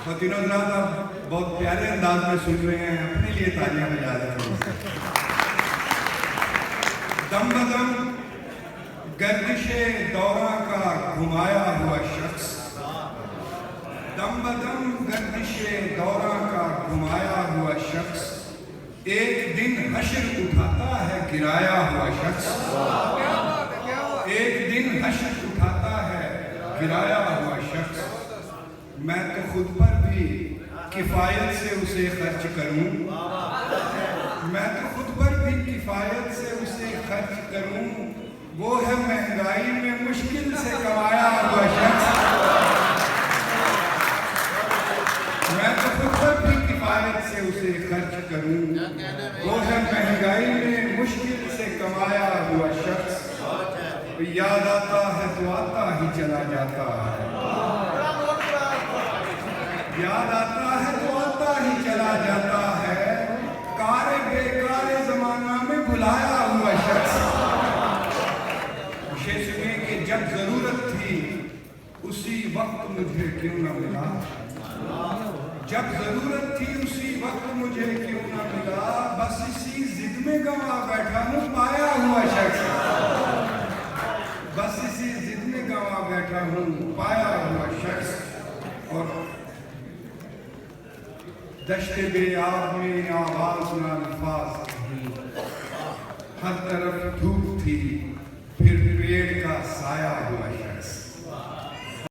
خواتین و حضرات آپ بہت پیارے انداز میں سن رہے ہیں، اپنے لیے تالیاں بجا دیں۔ دم بدم گردش دوراں کا گھمایا ہوا شخص، دم بدم گردش دوراں کا گھمایا ہوا شخص، ایک دن حشر اٹھاتا ہے گرایا ہوا شخص، ایک دن حشر اٹھاتا ہے گرایا ہوا شخص۔ میں تو خود پر بھی کفایت سے اسے خرچ کروں، میں تو خود پر بھی کفایت سے اسے خرچ کروں، وہ ہے مہنگائی میں مشکل سے کمایا ہوا شخص۔ میں تو خود پر بھی کفایت سے اسے خرچ کروں، وہ ہے مہنگائی میں مشکل سے کمایا ہوا شخص۔ یاد آتا ہے تو آتا ہی چلا جاتا ہے، یاد آتا ہے تو آتا ہی چلا جاتا ہے، کار بیکار زمانہ میں بھلایا ہوا شخص۔ یہ سنیں کہ جب ضرورت تھی اسی وقت مجھے کیوں نہ ملا، جب ضرورت تھی اسی وقت مجھے کیوں نہ ملا، بس اسی ضد میں گنوا بیٹھا ہوں پایا ہوا شخص، بس اسی ضد میں گنوا بیٹھا ہوں پایا ہوا شخص۔ اور دشت بے آب میں آواز نہ الفاظ نہیں، ہر طرف دھوپ تھی پھر پیڑ کا سایہ ہوا شخص۔